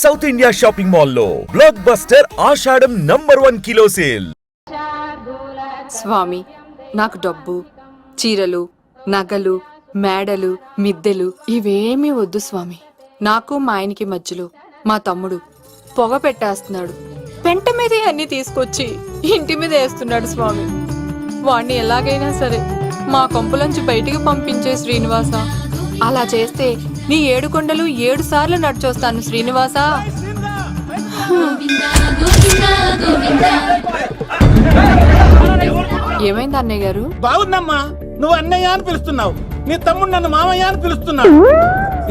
South India shopping mall లో block buster ఆషాఢం number 1 kilo sale. స్వామి, నాకు డబ్బు, చీరలు, నగలు, మేడలు, మిద్దెలు ఇవేమీ వద్దు స్వామి. నాకు మా ఆయనకి మధ్యలో మా తమ్ముడు పొగ పెట్టేస్తున్నాడు. పెంట మీద అన్ని తీసుకొచ్చి ఇంటి మీద వేస్తున్నాడు స్వామి. వాణ్ణి ఎలాగైనా సరే మా కొంపలోంచి బయటికి పంపించే శ్రీనివాస. అలా చేస్తే నీ 7 కొండలు 7 సార్లు నడిచొస్తాను శ్రీనివాస. ఏమైంది అన్నయ్య గారు? బాగుందమ్మా, నువ్వు అన్నయ్య అని పిలుస్తున్నావు, నీ తమ్ముడు నన్ను మామయ్య అని పిలుస్తున్నాడు.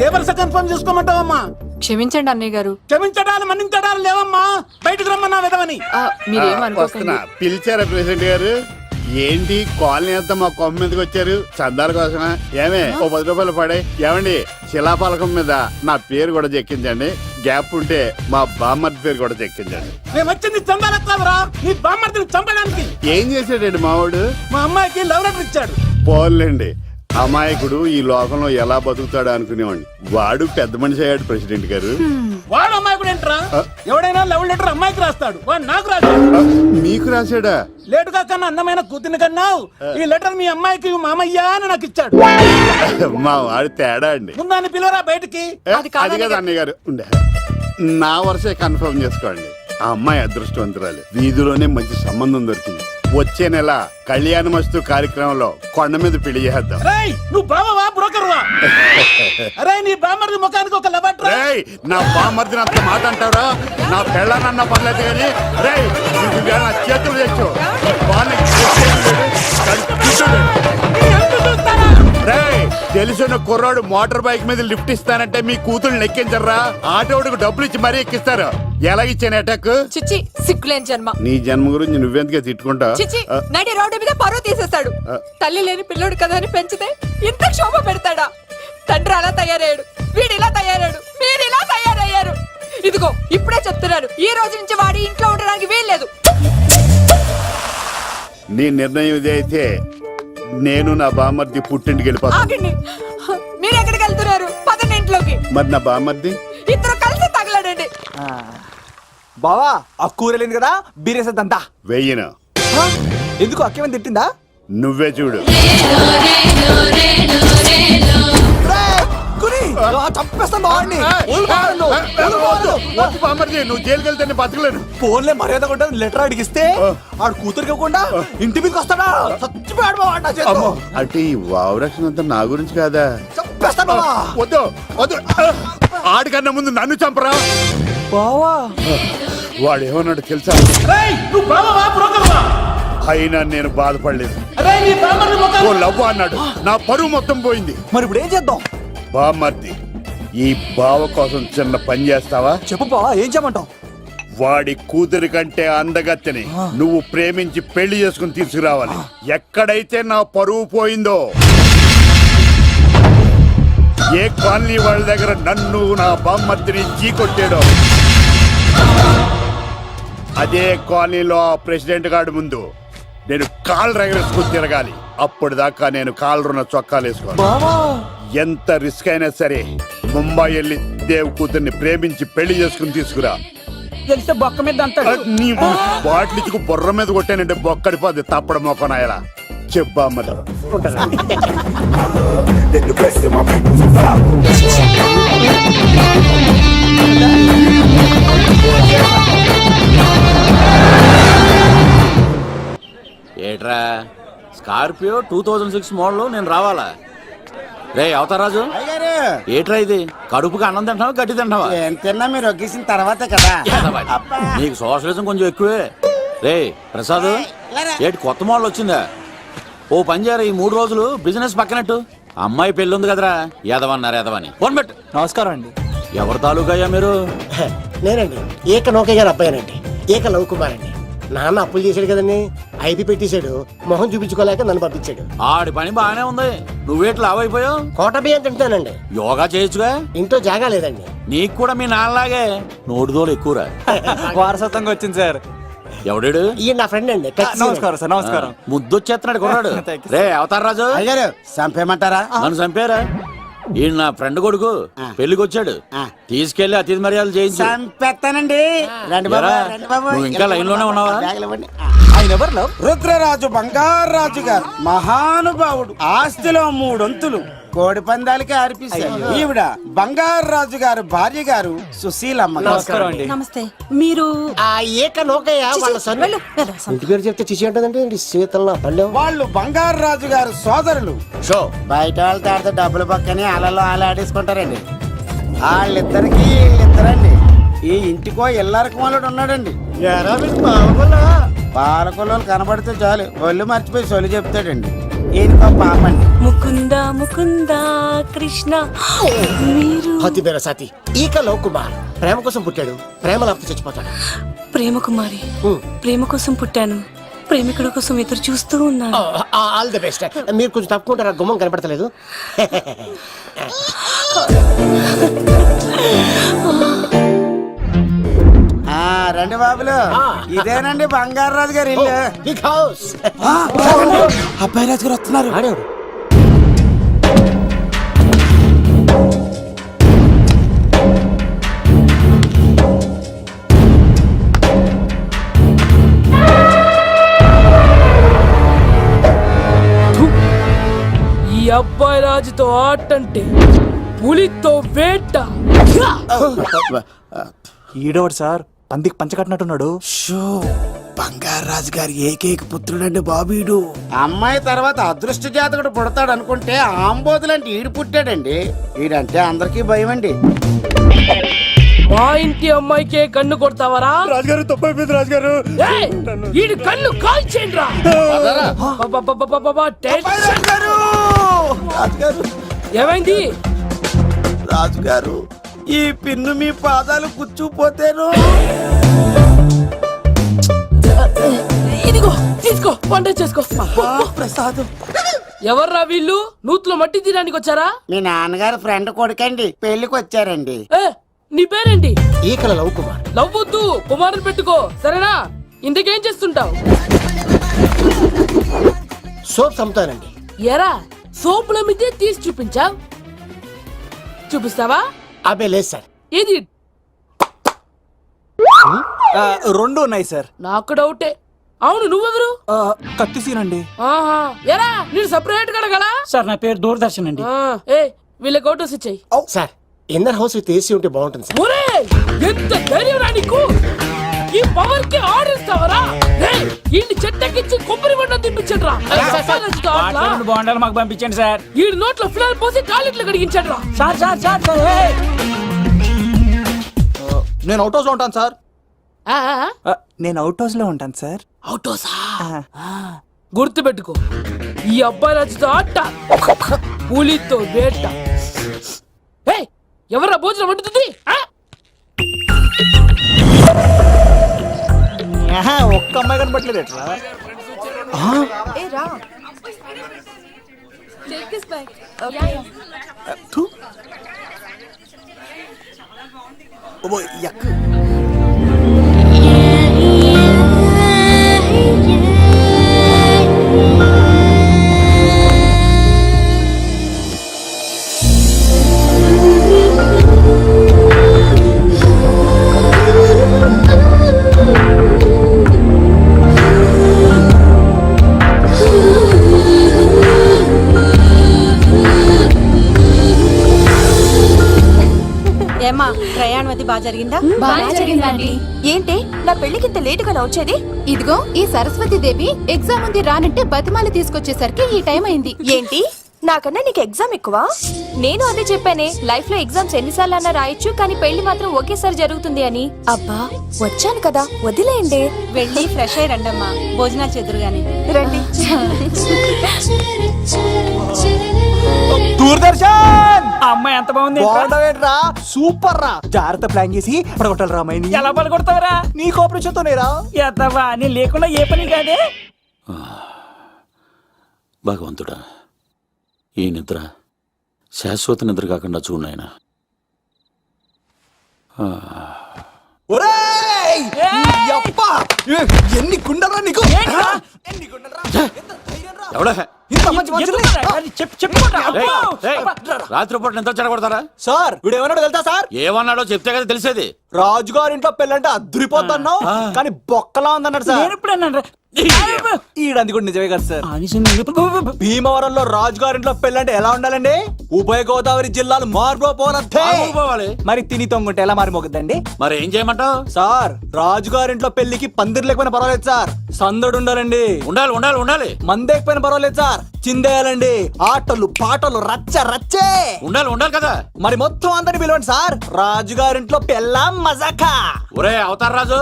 ఏ వరుస కన్ఫర్మ్ చేసుకోమంటావమ్మా? క్షమించండి అన్నయ్య గారు. క్షమించడాలు మన్నించడాలు లేవమ్మా, బయటకు రమ్మన్నా విధవని. మీరేమనుకోకండి. పిలిచారా ప్రెసిడెంట్ గారు? ఏంటి కాలనీ అంతా మా కొమ్మ మీదకి వచ్చారు? చందాల కోసమా? ఏమే ఓ 10 రూపాయలు పడే. ఏమండి, శిలాపాలకం మీద నా పేరు కూడా చెక్కించండి. గ్యాప్ ఉంటే మా బామ్మర్ది పేరు కూడా చెక్కించండి. నేను వచ్చింది చందాలెత్తావరా, నీ బామ్మర్దిని చంపడానికి. ఏం చేశాడండి మావాడు? మా అమ్మాయికి లవ్ లెటర్ ఇచ్చాడు. పోన్లేండి, అమాయకుడు ఈ లోకంలో ఎలా బతుకుతాడు అనుకునేవాడిని. వాడు పెద్ద మనిషి అయ్యాడు ప్రెసిడెంట్ గారు. వాడు అమ్మాయికుడు ఏంట్రా? ఎవడైనా లవ్ లెటర్ అమ్మాయికి రాస్తాడు, వాడు నాకు రాశాడు. మీకు రాశాడా? లేటుగా కన్నా అందమైన కూతుర్ని కన్నావు. ఈ లెటర్ మీ అమ్మాయికి మామయ్య అని నాకు ఇచ్చాడు. మా వాడు తేడా అండి. ముందాన్ని పిలవరా బయటికి. అది కదా అన్నయ్య గారు. ఉండే నా వరుసే కన్ఫర్మ్ చేసుకోండి. ఆ అమ్మాయి అదృష్టవంతురాలు. వీధిలోనే మంచి సంబంధం దొరికింది. వచ్చే నెల కళ్యాణమస్తు కార్యక్రమంలో కొండ మీద పెళ్లి చేద్దాం. నువ్వు బావవా బ్రోకర్వా? అరే, నీ బామ్మర్ది ముఖానికి ఒక లెటర్. నా బామ్మర్దిని అంత మాట అంటారా? నా పెళ్ళనన్న పర్లేదు కానీ నా చేతులు తెచ్చు. తెలిసిన కుర్రాడు మోటార్ బైక్ మీద లిఫ్ట్ ఇస్తానంటే మీ కూతురు ఎక్కించరా? ఆటోడికి డబ్బులు ఇచ్చి మరీ ఎక్కిస్తారు. ఎలాగిచ్చాను అటాక్? చిచ్చి, సిగ్గులేని జన్మ. నీ జన్మ గురించి నువ్వెందుకే తిట్టుకుంటా? చిచ్చి, నడి రోడ్డు మీద పరువు తీసేస్తాడు. తల్లి లేని పిల్లోడు కదా అని పెంచితే ఇంత క్షోభ పెడతాడా? తండ్రి అలా తయారయ్యాడు, వీడు ఇలా తయారయ్యాడు, మీరు ఇలా తయారయ్యారు. ఇదిగో ఇప్పుడే చెప్తున్నాను, ఈ రోజు నుంచి వాడి ఇంట్లో ఉండడానికి వీల్లేదు. నీ నిర్ణయం ఇదే అయితే నేను నా బామ్మర్ది పుట్టింటికి వెళ్ళిపోతాను. మీరు ఎక్కడికి వెళ్తున్నారు? పదండి ఇంట్లోకి. మరి నా బామ్మర్ది? ఇద్దరు కలిసి తగలడండి. బావా, ఆ కూర లేదు కదా, బీరేసేద్దంతా. వెయ్యను. ఎందుకు అక్కేమని తిట్టిందా? నువ్వే చూడు. నువ్వు జైలుకి వెళ్తే బతకలేను. ఫోన్లే మర్యాద కూడా లెటర్ అడిగిస్తే ఆడు కూతురికి ఇవ్వకుండా ఇంటి మీదకి వస్తాడా? చచ్చిపోయాడు. అంటే ఈ వావరక్షణ అంతా నా గురించి కాదా? చంపేస్తాను. వద్దు వద్దు, ఆడికన్నా ముందు నన్ను చంపరా. బావా, వాడు ఏమన్నాడు తెలుసా? నువ్వు బావవా బ్రోకర్వా? అయినా నేను బాధపడలేదు. ఓ లవ్వ అన్నాడు, నా పరువు మొత్తం పోయింది. మరి ఇప్పుడు ఏం చేద్దాం? బామ్మర్ది, ఈ బావ కోసం చిన్న పని చేస్తావా? చెప్పు బావా, ఏం చేయమంటావు? వాడి కూతురి కంటే అందగత్తెని నువ్వు ప్రేమించి పెళ్లి చేసుకుని తీసుకురావాలి. ఎక్కడైతే నా పరువు పోయిందో, ఏ కాలనీ వాళ్ళ దగ్గర నన్ను నా బామ్మర్దిని చీకొట్టాడో, అదే కాలనీలో ఆ ప్రెసిడెంట్ గారి ముందు నేను కాళ్ళు రగరేసుకుని తిరగాలి. అప్పుడు దాకా నేను కాళ్ళున్న చొక్కాలు వేసుకోవాలి. ఎంత రిస్క్ అయినా సరే ముంబై వెళ్ళి దేవ్ కూతుర్ని ప్రేమించి పెళ్లి చేసుకుని తీసుకురా. తెలిస్తే బొక్క మీద బాటిలికి బొర్ర మీద కొట్టానంటే బొక్కడిపోద్ది. తప్పడ మొక్కనాయలా చెప్పా మరి. ఏట్రా, స్కార్పియో 2006 మోడల్ నేను రావాలా? రే అవతారాజు, ఏట్రా ఇది? కడుపుకి అన్నం తింటున్నావా గడ్డి తింటున్నావా? తిన్నా మీరు ఒగ్గేసిన తర్వాతే కదా. నీకు సోషలిజం కొంచెం ఎక్కువే. రే ప్రసాద్, ఏటి కొత్త మోడల్ వచ్చిందా? ఓ పని చేయరా, ఈ 3 రోజులు బిజినెస్ పక్కనట్టు. అమ్మాయి పెళ్ళి ఉంది కదరా, ఎదవన్నారు ఎదవని. ఫోన్ పెట్టు. నమస్కారం అండి. ఎవరి తాలూకా అయ్యా మీరు? నేనండి ఏక నౌకే గారు అబ్బాయినండి, ఏక లవ్ కుమార్ అండి. నాన్న అప్పులు చేశాడు కదండి, ఐపీ పెట్టేశాడు. మొహం చూపించుకోలేక నన్ను పంపించాడు. ఆడి పని బాగానే ఉంది, నువ్వేట్లు లావైపోయావు? కోట బియ్యం తింటానండి. యోగా చేయొచ్చుగా? ఇంట్లో జాగా లేదండి. నీకు కూడా మీ నాన్నలాగే నోటిదోలు ఎక్కువరా. వారసత్వంగా వచ్చింది సార్. ఎవడాడు? ఈయన నా ఫ్రెండ్ అండి. నమస్కారం సార్. నమస్కారం. ముద్దొచ్చేస్తున్నాడు కొన్నాడు. రే అవతార్ రాజు గారు చంపేయమంటారా? నన్ను చంపారా? ఈయన నా ఫ్రెండ్ కొడుకు పెళ్లికి వచ్చాడు తీసుకెళ్లి అతిథి మర్యాదలు చేయించు చంపేస్తానండి. రండి బాబు, ఎరా, రండి బాబు. నువ్వు ఇంకా లైన్ లోనే ఉన్నావా? బ్యాగులు ఇవ్వండి. ఆయన ఎవరు లవ్? రుద్రరాజు బంగారాజు గారు మహానుభావుడు. ఆస్తిలో 3 వంతులు కోడి పందాలకి అర్పిస్తారు. ఈవిడ బంగారాజు గారు భార్య గారు సుశీలమ్మ. నమస్కారం అండి. నమస్తే. మీరు ఆ ఏక నౌకయ్య వాళ్ళ సన్ ఇంటి పేరు చెప్తే చిచి అంటదంటే శీతల పల్లెం. వాళ్ళు బంగారాజు గారు సోదరులు. షో బయట వాళ్ళతో ఆడితే డబ్బులు పక్కనే అలలో అలా ఆడేసుకుంటారండి. వాళ్ళిద్దరికి వీళ్ళిద్దరండి. ఈ ఇంటికో ఇల్లరకు వాళ్ళడు ఉన్నాడండి. పాలకొల్లు కనబడితే చాలు ఒళ్ళు మర్చిపోయి సొలి చెప్తాడండి. ఈయనకో పాపండి. ముకుంద ముకుంద కృష్ణ. మీరు హతి బేర సాతి ఈక లవ్ కుమార్ ప్రేమ కోసం పుట్టాడు, ప్రేమ లేకపోతే చచ్చిపోతాడు. ప్రేమ కుమారి. ప్రేమ కోసం పుట్టాను, ప్రేమికుడు కోసం ఎదురు చూస్తూ ఉన్నాను. All the best. మీరు కొంచెం తప్పుకుంటారా, గుమ్మం కనపడతలేదు. రండి బాబులు, ఇదేనండి బంగారాజు గారి ఇల్లు. Big house. అబ్బాయి రాజు గారు వస్తున్నారు. ఆడేవాడు ఈ అబ్బాయి రాజుతో ఆటంటే పులితో వేట. ఈడోడు సార్ పందికి పంచ కట్టినట్టున్నాడు. బంగారాజు గారి ఏకైక పుత్రుడండి బాబీడు. అమ్మాయి తర్వాత అదృష్ట జాతకుడు పుడతాడు అనుకుంటే ఆంబోతులంటే ఈడు పుట్టాడండి. ఈడంటే అందరికీ భయం అండి. మా ఇంటి అమ్మాయికే కన్ను కొడతావరా? రాజుగారు తప్పైపోయింది రాజుగారు. ఏయ్, ఈడి కన్ను కాల్చేయండి రా. రాజుగారు, ఏమైంది? రాజుగారు, ఈ పిన్ను మీ పాదాలు కూర్చుపోతేను. ఇదిగో తీసుకో, వంట చేసుకో. ప్రసాదం. ఎవర్రా వీళ్ళు? నూతులో మట్టి తీయడానికి వచ్చారా? మీ నాన్నగారు ఫ్రెండ్ కొడుకండి, పెళ్లికి వచ్చారండి. ఏ, నీ పేరేంటి? ఈకల లవ్ కుమార్. లవ్వొద్దు, కుమారుని పెట్టుకో, సరేనా? ఇంతకేం చేస్తుంటావు? సోప్స్ అమ్ముతానండి. ఎరా, సోపుల మీద తీసి చూపించావు, చూపిస్తావా? అబ్బే లేదు సార్. ఏది? 2 ఉన్నాయి సార్. నాకు డౌటే. అవును, నువ్వెవరు? కత్తి సీనండి. ఆహా, ఎరా, నేను సపరేట్ కడగలా? సార్ నా పేరు దూరదర్శన్ అండి. ఏ, వీళ్ళ ఫోటోస్ ఇచ్చాయి. Sir inner house with AC ఉంటే బాగుంటుంది సార్. ఒరే, ఎంత ధైర్యం రా నీకు! ఈ పవర్ కి ఆర్డర్ ఇస్తావరా? ఈ చెట్టెక్కించి కొబ్బరి బండ తిప్పించండి రా. బాండాలు మాకు పంపించండి సార్. ఈ నోట్లో ఫినాల్ పోసి టాయిలెట్లు కడిగించండి రా. సార్ సార్ సార్ సార్, ఏయ్! నేను అవుట్ హౌస్ లో ఉంటాను సార్. ఆ, ఆ, నేను అవుట్ హౌస్ లో ఉంటాను సార్. అవుటోసా? గుర్తు పెట్టుకో, ఈ అబ్బాయి రాజుతో ఆట, పులితో వేట. ఏయ్, ఎవర్రా భోజనం వండుతుంది? ఒక్క అమ్మాయి కనపట్లేదు ఎట్లా? ఏమా, ప్రయాణం అది బాగా జరిగిందా? బాగా జరిగిందండి. ఏంటి నా పెళ్లికి ఇంత లేటుగా వచ్చేది? ఇదిగో ఈ సరస్వతి దేవి ఎగ్జామ్ ఉంది రానంటే బతిమాలి తీసుకొచ్చేసరికి ఈ టైం అయింది. ఏంటి, నాకన్నా నీకు ఎగ్జామ్ ఎక్కువ? నేను అదే చెప్పానే, లైఫ్ లో ఎగ్జామ్స్ ఎన్నిసార్లు అన్నా రాయొచ్చు, కానీ పెళ్లి మాత్రం ఒకేసారి జరుగుతుంది అని. అబ్బా, వచ్చాను కదా, వదిలేయండి. వెళ్ళి ఫ్రెష్ అయ్యి రండమ్మా, భోజనాలు చెదురు గాని రండి. దూరదర్శన్ అమ్మాయి ఎంత బాగుంది. బాగుండవేట్రా, సూపర్ రా. జాగ్రత్త ప్లాన్ చేసి పడగొట్టాలి రామాయని. ఎలా పలుకొడతావరా? నీ కోఆపరేషన్తోనే రా. ఎత్తవా, నేను లేకుండా ఏ పని కాదే. భగవంతుడా, ఈ నిద్ర శాశ్వత నిద్ర కాకుండా చూడు నాయనా. ఒరేయ్! యప్పా! ఎన్ని గుండెలరా నీకు? ఎవడా ఇంత మంచి మనుషుల్ని- ఎందుకురా? అది చెప్పుకోరా. రేయ్, అబ్బో! రేయ్, రాత్రిపూట ఎంత చెడగొడతారా? సార్ వీడు ఏమన్నాడు తెలుసా సార్? ఏమన్నాడో చెప్తే కదా తెలిసేది. రాజుగారి ఇంట్లో పెళ్ళంటే అద్దరిపోతున్నావు కానీ బొక్కలా ఉందన్నాడు సార్. నేను ఇప్పుడు అన్నాను రా. ఈడంది కూడా నిజమే కదా సార్. ఆనిసిన భీమవరంలో రాజుగారింట్లో పెళ్ళంటే ఎలా ఉండాలండి? ఉభయ గోదావరి జిల్లాలు మార్బోపోనట్టే. పోవాలి. మరి తిని తొంగుంటే ఎలా మారిమోగుద్దండి? మరి ఏం చేయమంటావు? సార్ రాజుగారింట్లో పెళ్లికి పందిరి లేకపోయినా పర్వాలేదు సార్, సందడు ఉండాలండి. ఉండాలి ఉండాలి ఉండాలి మందేకపోయినా పర్వాలేదు సార్, చిందేయాలండి. ఆటలు పాటలు రచ్చ రచ్చే ఉండాలి ఉండాలి కదా. మరి మొత్తం అందరిని పిలవండి సార్, రాజుగారింట్లో పెళ్ళాం మజాకా. ఒరే అవతార్ రాజు,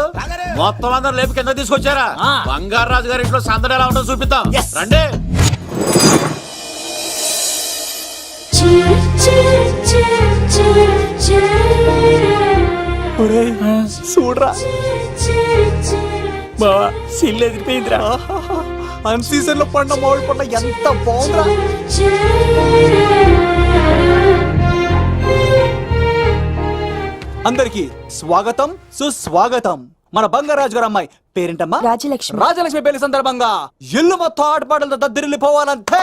మొత్తం అందరు లేపు కింద తీసుకొచ్చారా? బంగారు రాజు గారి ఇంట్లో సందడి ఎలా ఉంటుందో చూపిద్దాం. రండి. చూడరా బావా సిల్లు ఎదిరిపోయిందిరా. అన్ సీజన్ లో పడిన మామిడి పండ్ల ఎంత బాగుందిరా. అందరికి స్వాగతం సుస్వాగతం. మన బంగారాజు గారు అమ్మాయి పేరేంటమ్మా? రాజలక్ష్మి. రాజలక్ష్మి పెళ్లి సందర్భంగా ఇల్లు మొత్తం ఆటపాటలతో దద్దరిల్లిపోవాలంటే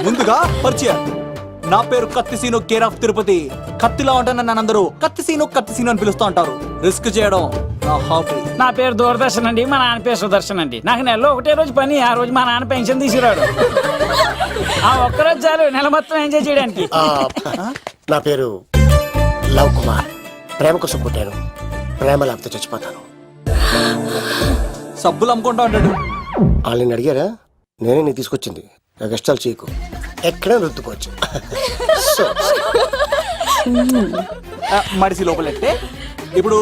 ముందుగా పరిచయం. నా పేరు కత్తిసీను, కేర్ ఆఫ్ తిరుపతి. కత్తిలా ఉంటాను నన్ను అందరూ కత్తిసీను అని పిలుస్తూ ఉంటారు. రిస్క్ చేయడం నా హాబీ. నా పేరు దూరదర్శన్ అండి, మా నాన్న పేరు సుదర్శన్ అండి. నాకు నెలలో ఒకటే రోజు పని, ఆ రోజు మా నాన్న పెన్షన్ తీసుకురాడు. ఆ ఒక్కరోజు చాలు నెల మొత్తం ఎంజాయ్ చేయడానికి. నా పేరు లవ్ కుమార్. ప్రేమ కోసం పుట్టాను, ప్రేమ లేకపోతే చచ్చిపోతాను. సబ్బులు అమ్ముకుంటా ఉంటాడు. వాళ్ళని అడిగారా? నేనే నీ తీసుకొచ్చింది. కష్టాలు చేయకు, ఎక్కడే రుద్దుకోవచ్చు. మడిసి లోపలెట్టే ఇప్పుడు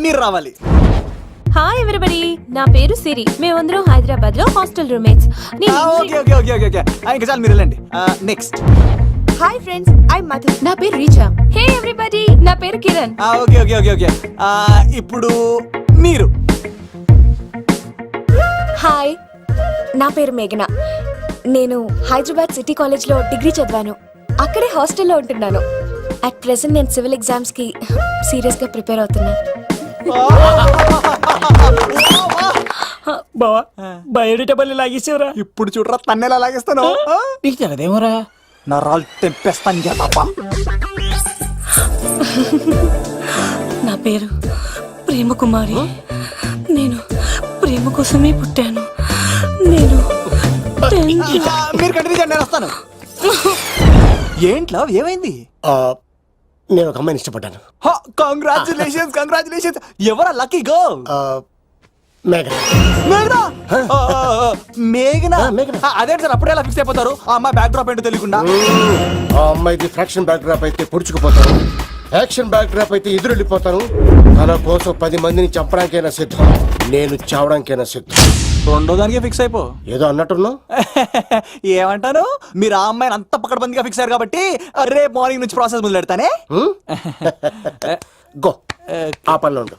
మీరు రావాలి. హాయ్ ఎవ్రీబడి, నా పేరు సిరి. మేమందరం హైదరాబాద్ లో hostel roommates. Okay okay okay okay okay ఇంకా చాలు, మీరు వెళ్ళండి. Next. Hi friends, I Madhu. నా పేరు రీచా. హే ఎవ్రీబడి, నా పేరు Kiran. Okay okay okay okay ఇప్పుడు మీరు. హాయ్, నా పేరు మేఘన. నేను హైదరాబాద్ సిటీ కాలేజ్ లో డిగ్రీ చదివాను. అక్కడే హాస్టల్లో ఉంటున్నాను. అట్ ప్రెసెంట్ నేను సివిల్ ఎగ్జామ్స్ కి సీరియస్ గా ప్రిపేర్ అవుతున్నా. బావా బయోడేటా బల్లి లాగేసేవరా. ఇప్పుడు చూడరా తన్నెలా లాగేస్తాను. నీకు తెలదేమోరా. నా రాళ్ళు తెంపేస్తాను తప్ప. నా పేరు ప్రేమ కుమారి. నేను ప్రేమ కోసమే పుట్టాను. నేను మీరు కంటిన్యూ చేయండి, నేను వస్తాను. ఏంట్లో ఏమైంది? నేను ఒక అమ్మాయిని ఇష్టపడ్డాను. Congratulations congratulations. ఎవరా లక్కీ గర్ల్? మేఘన. మేఘనా? మేఘనా? మేఘన. అదేంటి సార్ అప్పుడే ఎలా ఫిక్స్ అయిపోతారు? ఆ అమ్మాయి బ్యాక్ డ్రాప్ ఏంటో తెలియకుండా. ఆ అమ్మాయిది ఫ్రాక్షన్ బ్యాక్ డ్రాప్ అయితే పొడుచుకుపోతాను, యాక్షన్ బ్యాక్ డ్రాప్ అయితే ఎదురెళ్ళిపోతాను. తన కోసం 10 మందిని చంపడానికైనా సిద్ధం, నేను చావడానికైనా సిద్ధం. రెండో దానికే ఫిక్స్ అయిపో. ఏదో అన్నట్టున్నావు. ఏమంటాను? మీరు ఆ అమ్మాయిని అంత పక్కడబందిగా ఫిక్స్ అయ్యారు కాబట్టి రేపు మార్నింగ్ నుంచి ప్రాసెస్ మొదలు పెడతానే. గో, ఆ పనిలో ఉండు.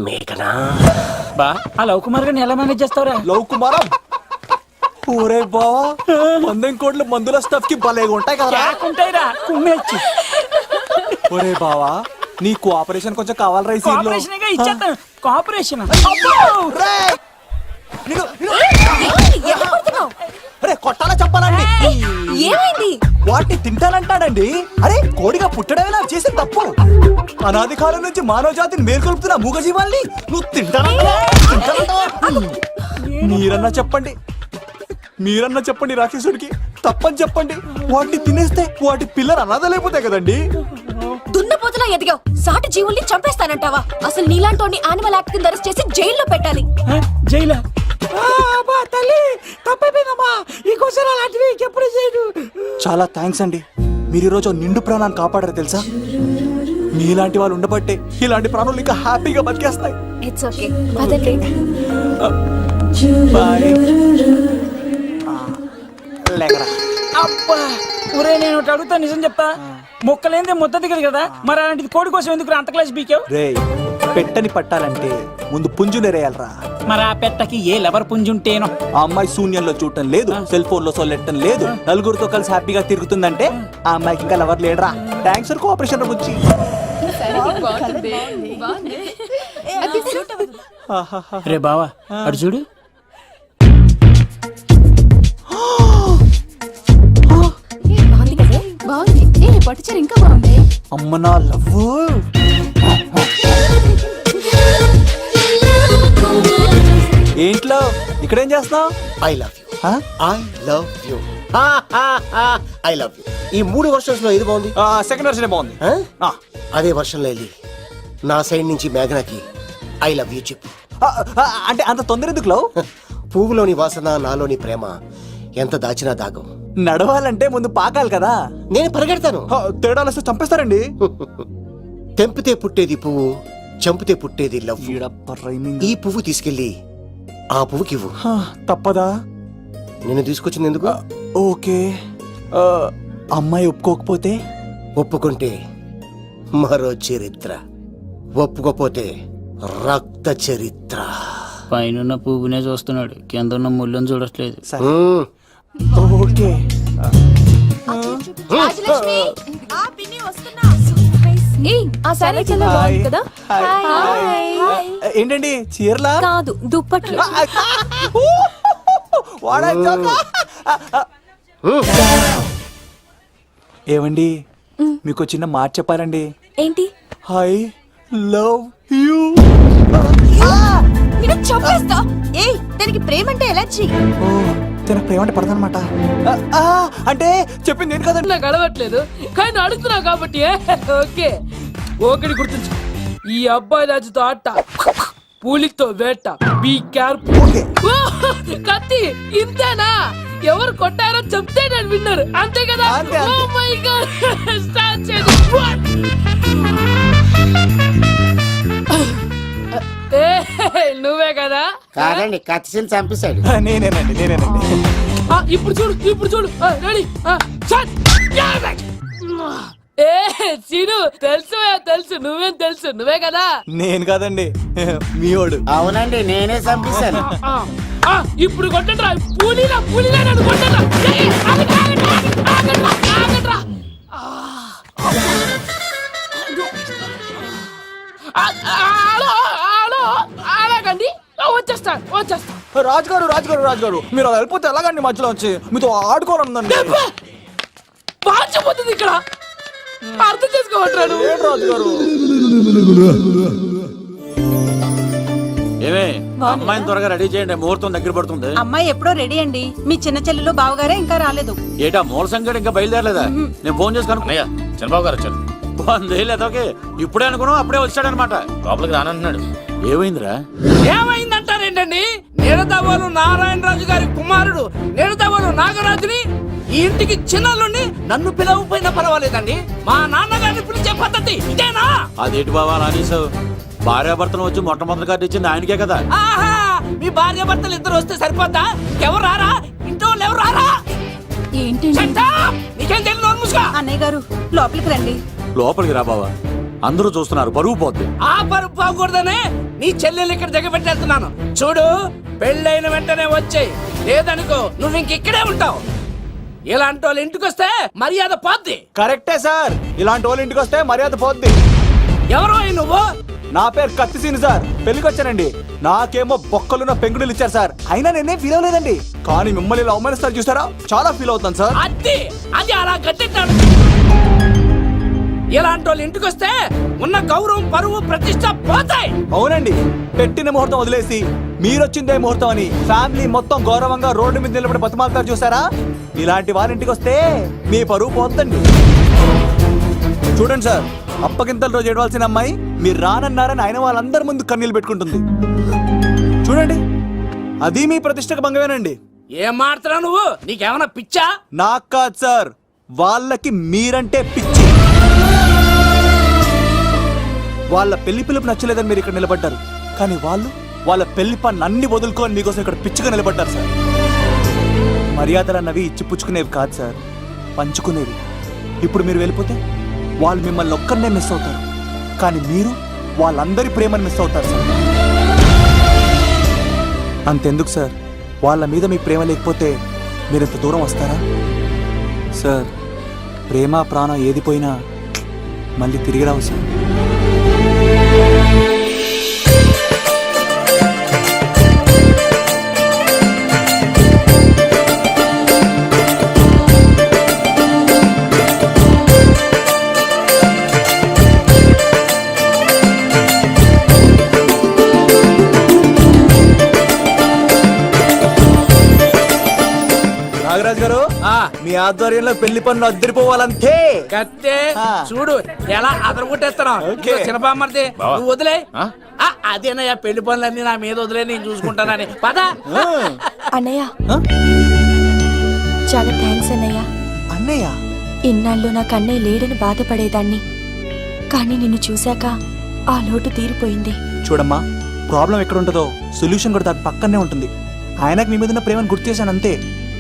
మేఘనా. బా ఆ లవ్ కుమార్ గారిని ఎలా మేనేజ్ చేస్తావురా? లవ్ కుమారం. ఊరే బావా, మందెం కోట్లు మందుల స్టఫ్ కి భలేగా ఉంటాయి కదా. ఉంటాయిరా కుమ్మేచ్చి. ఒరే బావా, నీ కోఆపరేషన్ కొంచెం కావాలరా ఈ సీన్ లో. కోఆపరేషన్ గా ఇచ్చేస్తాను. కోఆపరేషన్ కొట్టాలా చెప్పాలండి? ఏమైంది? వాటిని తింటానంటాడండి. అరే కోడిగా పుట్టడమేలా చేసిన తప్పు. అనాది కాలం నుంచి మానవ జాతిని మేల్కొల్పుతున్న మూగజీవాల్ని నువ్వు తింటానంటా. మీరన్నా చెప్పండి, మీరన్నా చెప్పండి రాక్షసుడికి. తప్పని చెప్పండి. వాటిని తినేస్తే వాటి పిల్లలు అనాథలైపోతాయి కదండి. దున్నపోతులా ఎదిగావు, సాటి జీవుల్ని చంపేస్తానంటావా? అసలు నీలాంటి యానిమల్ యాక్ట్ కింద అరెస్ట్ చేసి జైల్లో పెట్టాలి. జైలా? తల్లి తప్పైపోయిందమ్మా, ఇంకోసారి అలాంటివి ఎప్పుడు చేయడు. చాలా థ్యాంక్స్ అండి, మీరు ఈరోజు నిండు ప్రాణాన్ని కాపాడారు తెలుసా. మీలాంటి వాళ్ళు ఉండబట్టే ఇలాంటి ప్రాణులు ఇంకా హ్యాపీగా బతికేస్తాయి. ఇట్స్ ఓకే, పదండి. బాయ్. లేకరా. అబ్బా ఒరే, నేను ఒకటి అడుగుతా, నిజం చెప్తా. మొక్కలేందే ముద్ద దిగదు కదా, మరి అలాంటిది కోడి కోసం ఎందుకు అంత క్లాస్ బీకావు? రే, పెట్టని పట్టాలంటే ముందు పుంజునేరేయాలరా. మరి ఆ పెట్టకి ఏ లవర్ పుంజుంటేనో. ఆ అమ్మాయి శూన్యంలో చూడటం లేదు, సెల్ ఫోన్ లో సొల్లెట్టం లేదు, నలుగురితో కలిసి హ్యాపీగా తిరుగుతుందంటే ఆ అమ్మాయికి ఇంకా లవర్ లేడరా. థ్యాంక్స్ ఫర్ కోఆపరేషన్ బుజ్జి. రే బావా అటు చూడు. బాగుంది కదా బాగుంది. పట్టుచీర ఇంకా బాగుంది. అమ్మ నా లవ్. ఏంట్లో ఇక్కడేం చేస్తున్నావు? I love you, I love you, I love you. ఈ 3 వర్షన్స్ లో ఏది బాగుంది? సెకండ్ వర్షన్ బాగుంది. ఆ? అదే వర్షంలో వెళ్ళి నా సైడ్ నుంచి మేఘనాకి ఐ లవ్ యూ చెప్పు. అంటే అంత తొందర ఎందుకు లవ్? పువ్వులోని వాసన నాలోని ప్రేమ ఎంత దాచినా దాగం. నడవాలంటే ముందు పాకాలి కదా. నేను పరిగెడతాను. తేడాలు వస్తే చంపేస్తారండి. తెంపితే పుట్టేది పువ్వు, చంపితే పుట్టేది లవ్. ఈ పువ్వు తీసుకెళ్ళి ఆ పువ్వుకి ఇవ్వు. తప్పదా? నిన్ను తీసుకొచ్చింది ఎందుకు? ఓకే. అమ్మాయి ఒప్పుకోకపోతే? ఒప్పుకుంటే మరో చరిత్ర, ఒప్పుకోపోతే రక్త చరిత్ర. పైన పువ్వునే చూస్తున్నాడు, కింద ఉన్న ముళ్ళని చూడట్లేదు. ఓకే. రాజలక్ష్మి, ఆ పిన్ని వస్తున్నా. ఏయ్, ఆ సారీ చాలా బాగుంది కదా. హాయ్. ఏంటండి చీరలా? కాదు, దుప్పట్లు. ఏవండి, మీకు చిన్న మాట చెప్పాలండి. ఏంటి? I love you. నిన్ను చంపేస్తా. ఏయ్, దానికి ప్రేమ అంటే ఎలర్జీ. ఓ, తన ప్రేమ అంటే పడదనమాట. అంటే చెప్పింది ఏంటి కదండి. నాకు అలవట్లేదు కానీ అడుగుతున్నా కాబట్టి ఓకే. ఒకటి గుర్తుంచు, ఈ అబ్బాయి రాజుతో ఆట, పూలితో వేట. Be careful. కత్తి ఇంతేనా? ఎవరు కొట్టారో చెప్తే నేను విన్నారు, అంతే కదా? ఓ మై గాడ్, స్టార్ట్ చేద్దాం. నువ్వే కదా? కాదండి, కత్తిని చంపేశాడు. నేనేనండి. ఇప్పుడు చూడు. రెడీ. ఏ సీను, తెలుసు నువ్వేం తెలుసు, నువ్వే కదా? నేను కాదండి, మీవాడు. అవునండి, నేనే చంపేశాను. ఇప్పుడు కొట్టండిరా, పూలీలా నన్ను కొట్టండిరా. ఆగండ్రా. ఆగండి, వచ్చేస్తా. రాజుగారు మీరు అలా వెళ్ళిపోతే ఎలాగండి? మధ్యలో వచ్చి మీతో ఆడుకోవాలందండి. పాచిపోతుంది ఇక్కడ, అర్థం చేసుకోవట్రాడు. రాజుగారు ఏమే, అమ్మాయిని త్వరగా రెడీ చేయండి, ముహూర్తం దగ్గర పడుతుంది. అమ్మాయి ఎప్పుడో రెడీ అండి. మీ చిన్న చెల్లెలు బావగారే ఇంకా రాలేదు. ఏటా మూల సంఖ్య ఇంకా బయలుదేరలేదా? నేను ఫోన్ చేసి కనుక్కున్నాయా. చంద్రబాబు గారు వచ్చారు. లేదోకే, ఇప్పుడే అనుకున్నాం, అప్పుడే వచ్చాడనమాట. లోపలికి రానంటున్నాడు. ఏమైందిరా? ఏమైందంటారేంటండి? నిడదవోలు నారాయణరాజు గారి కుమారుడు నిడదవోలు నాగరాజుని ఈ ఇంటికి చిన్నల్లుండి నన్ను పిలవకపోయినా పర్వాలేదండి, మా నాన్నగారిని పిలిచే పద్ధతి ఇదేనా? అదేంటి బాబా అలా అనేసావు? భార్యాభర్తలు వచ్చి మొట్టమొదటి కార్డు ఇచ్చింది ఆయనకే కదా. ఆహా, మీ భార్యాభర్తలు ఇద్దరు వస్తే సరిపోతా? ఎవరు రారా? ఇంట్లో ఎవరు రారా? ఏంటి నీకేం తెలియదు, నోరు మూసుకో. అన్నయ్య గారు లోపలికి రండి. లోపలికి రా బావా, అందరూ చూస్తున్నారు, పరువు పోద్ది. ఆ పరుపు పోకూడదనే నీ చెల్లెలు ఇక్కడ దిగబెట్టేస్తున్నాను. చూడు, పెళ్ళైన వెంటనే వచ్చేయ్, లేదనుకో నువ్వు ఇంకిక్కడే ఉంటావు. ఇలాంటి వాళ్ళు ఇంటికి వస్తే మర్యాద పోద్ది. కరెక్టే సార్, ఇలాంటి వాళ్ళ ఇంటికి వస్తే మర్యాద పోద్ది. ఎవరో నువ్వు? నా పేరు కత్తిసీను సార్, పెళ్లికి వచ్చానండి. నాకేమో బొక్కలున్న పెంగుడులు ఇచ్చారు సార్, అయినా నేనేం ఫీల్ అవ్వలేదండి. కానీ మిమ్మల్ని ఇలా అవమానిస్తారు చూసారా, చాలా ఫీల్ అవుతాను సార్. అది అలా గట్టెట్టాడు. ఇలాంటి వాళ్ళు ఇంటికి వస్తే ఉన్న గౌరవం, పరువు, ప్రతిష్ట పోతాయి. అవునండి, పెట్టిన ముహూర్తం వదిలేసి మీరొచ్చిందే ముహూర్తం అని ఫ్యామిలీ మొత్తం గౌరవంగా రోడ్డు మీద నిలబడి బతిమాలుతారు చూసారా. ఇలాంటి వారి ఇంటికి వస్తే మీ పరువు పోతండి. చూడండి సార్, అప్పగింతల రోజు ఏడవలసిన అమ్మాయి మీరు రానన్నారని ఆయన వాళ్ళందరి ముందు కన్నీళ్ళు పెట్టుకుంటుంది. చూడండి, అది మీ ప్రతిష్టకు భంగమేనండి. ఏం మాట్లాడుతున్నావు నువ్వు? నీకేమైనా పిచ్చా? నాకు కాదు సార్, వాళ్ళకి మీరంటే పిచ్చి. వాళ్ళ పెళ్లి పిలుపు నచ్చలేదని మీరు ఇక్కడ నిలబడ్డారు, కానీ వాళ్ళు వాళ్ళ పెళ్లి పని అన్ని వదులుకొని మీకోసం ఇక్కడ పిచ్చిగా నిలబడ్డారు సార్. మర్యాదలు అన్నవి ఇచ్చిపుచ్చుకునేవి కాదు సార్, పంచుకునేవి. ఇప్పుడు మీరు వెళ్ళిపోతే వాళ్ళు మిమ్మల్ని ఒక్కరినే మిస్ అవుతారు, కానీ మీరు వాళ్ళందరి ప్రేమను మిస్ అవుతారు సార్. అంతెందుకు సార్, వాళ్ళ మీద మీ ప్రేమ లేకపోతే మీరు ఇంత దూరం వస్తారా సార్? ప్రేమ ప్రాణం ఏది పోయినా మళ్ళీ తిరిగి రావు సార్. ఆధ్వర్యంలో పెళ్లి పనులు అద్దరిపోవాలంతే. కత్తే ఆ. చూడు ఎలా అదరగొట్టేస్తున్నావు. ఓకే. చిన్నపామర్ది నువ్వు వదిలే. అదేనయ్యా పెళ్లి పనులన్నీ నా మీద వదిలే, నేను చూసుకుంటానని పద. అన్నయ్య చాలా థ్యాంక్స్ అన్నయ్య. అన్నయ్య ఇన్నాళ్ళు నాకు అన్నయ్య లేడని బాధపడేదాన్ని, కానీ నిన్ను చూశాక ఆ లోటు తీరిపోయింది. చూడమ్మా, ప్రాబ్లం ఎక్కడ ఉంటుందో సొల్యూషన్ కూడా దాని పక్కనే ఉంటుంది. ఆయనకు మీ మీద ఉన్న ప్రేమను గుర్తు చేశాను అంతే.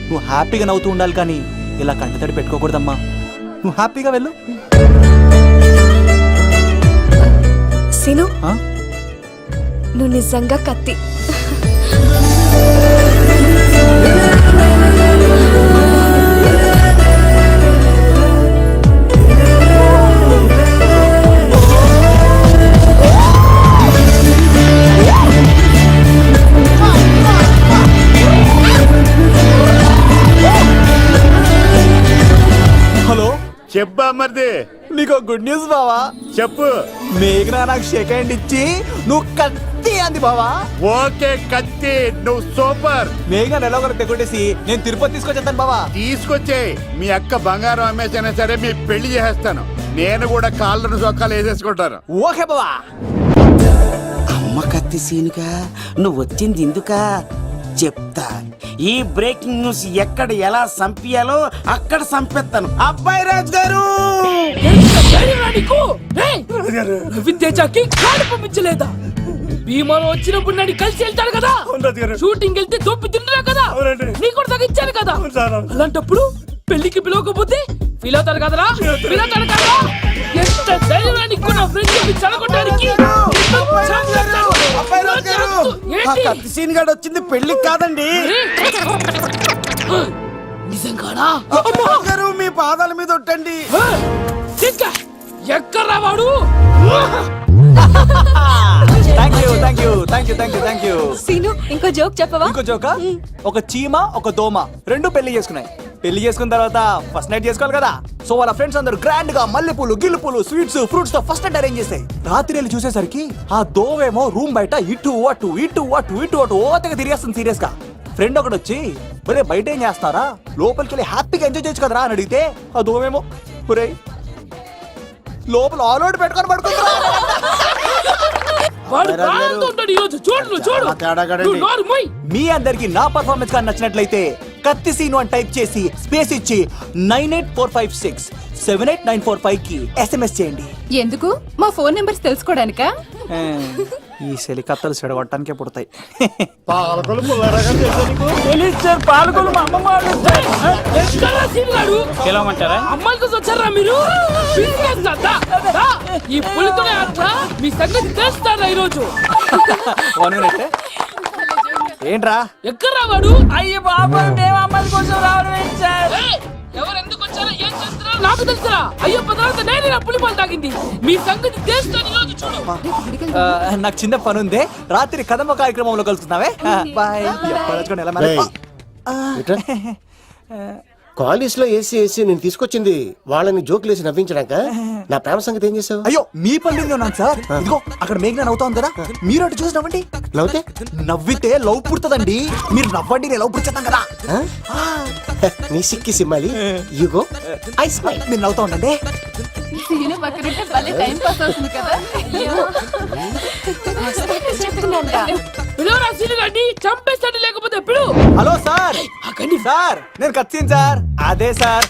నువ్వు హ్యాపీగా నవ్వుతూ ఉండాలి కానీ ఇలా కంటతడి పెట్టుకోకూడదమ్మా. నువ్వు హ్యాపీగా వెళ్ళు. సిను, ఆ? నువ్వు నిజంగా కత్తి. హలో, చెప్పా మరిది, నీకు గుడ్ న్యూస్ బావా. చెప్పు. మేఘనా నాకు షేక్ హ్యాండ్ ఇచ్చి నువ్వు కత్తి అంది బావా. ఓకే కత్తి, నువ్వు సూపర్. మేఘన ఎలా ఒకరు తెగొట్టేసి నేను తిరుపతి తీసుకొచ్చేస్తాను బావా. తీసుకొచ్చే మీ అక్క బంగారం అమ్మేసైనా సరే మీ పెళ్లి చేసేస్తాను. నేను కూడా కాళ్ళను చొక్కాలు వేసేసుకుంటాను. ఓకే బావా. అమ్మ కత్తి సీనుగా నువ్వు వచ్చింది ఎందుకా చెప్తా. ఈ బ్రేకింగ్ న్యూస్ ఎక్కడ ఎలా సంపియాలో అక్కడ సంపెత్తాను. అబ్బాయి రాజు గారు, రవితేజకి కాడు పంపించలేదా? భీమాలో వచ్చినప్పుడు నన్ను కలిసి వెళ్తాడు కదా, షూటింగ్ వెళ్తే దొప్పి తింటున్నా కదా, నీ కూడా తగ్గించాను కదా. అలాంటప్పుడు పెళ్లికి పిలవకపోతే ఫీల్ అవుతారు కదరా, ఫీల్ అవుతారు కదా. ఎంత ధైర్యాన్ని నా ఫ్రెండ్ చదవడానికి. అబ్బాయి రాజు గారు, ఆ కత్తి సీన్ గాడు వచ్చింది పెళ్లికి కాదండి. నిజంగానా? అబ్బాయి గారు, మీ పాదాల మీద ఒట్టండి. ఎక్కడ్రా వాడు? Thank you. సీను, ఇంకో జోక్ చెప్పవా? ఇంకో జోకా? ఒక చీమ ఒక దోమ రెండు పెళ్లి చేసుకున్నాయి. పెళ్లి చేసుకున్న తర్వాత ఫస్ట్ నైట్ చేసుకోవాలి కదా. సో వాళ్ళ ఫ్రెండ్స్ అందరూ గ్రాండ్ గా మల్లెపూలు గిల్లుపూలు స్వీట్స్ ఫ్రూట్స్ తో ఫస్ట్ నైట్ అరేంజ్ చేసాయి. రాత్రి వెళ్ళి చూసేసరికి ఆ దోవేమో రూమ్ బయట ఇటు అటు ఓతగా తిరిగేస్తుంది సీరియస్ గా. ఫ్రెండ్ ఒకటి వచ్చి ఒరే బయట ఏం చేస్తారా, లోపలికి వెళ్ళి హ్యాపీగా ఎంజాయ్ చేయొచ్చు కదరా అని అడిగితే ఆ దోవేమో ఒరే లోపల ఆల్ అవుట్ పెట్టుకొని పడుకుంటారా. వాడు ప్రాణంతో ఉంటాడు ఈరోజు. చూడు చూడు. నువ్వు నోరు మూయ్. మీ అందరికి నా పర్ఫార్మెన్స్ కానీ నచ్చినట్లయితే కత్తి సీను అని టైప్ చేసి స్పేస్ ఇచ్చి 9845678945 కి SMS చేయండి. ఎందుకు? మా ఫోన్ నెంబర్స్ తెలుసుకోవడానికా? ఈ సెలికత్తలు చెడగొట్టడానికే పుడతాయి. పాలకొలు మా అమ్మమ్మ ఎక్కడ్రా సీన్ గాడు? పిలవమంటారా? అమ్మాయిల కోసం వచ్చారా మీరు? ఈ పులితోనే అట్లా మీ సంగతి తెలుస్తారా ఈరోజు? ఏంట్రా ఎక్కడ్రా వాడు? అయ్యో బాబా, మేము అమ్మాయిల కోసం రావడం ఏంటి సార్? ఎవరు ఎందుకు వచ్చారో ఏం చేస్తున్నారో నాకు తెలుసురా. అయ్యో పదార్థ నేనే నా పులిపాలు తాగింది. మీ సంగతి తెలుస్తాను ఈరోజు. చూడు. నాకు చిన్న పని ఉంది, రాత్రి కదమ్మ కార్యక్రమంలో కలుస్తున్నావే. బాయ్. కాలేజ్ లో ఏసీ నేను తీసుకొచ్చింది వాళ్ళని జోకులేసి నవ్వించడాక. నా ప్రేమ సంగతి ఏం చేసావు? అయ్యో మీ పని ఉన్నాను సార్. ఇదిగో అక్కడ మేఘన నవ్వుతాం కదా, మీరు అటు చూసి నవ్వండి. నవ్వుతే నవ్వితే లవ్ పుడుతుందండి. మీరు నవ్వండి, నేను లవ్ పుడిచేస్తాం కదా. నీ సిక్కి సిమ్మాలి యుగో ఐ స్మైల్. మీరు నవ్వుతా ఉండండి. సీను పక్కనుంటే భలే టైం పాస్ అవుతుంది కదా. పిలవరా సీన్ గాడిని, చంపేస్తాడు లేకపోతే పిలు. Hello sir. సార్ నేను కత్తిన్ సార్. అదే సార్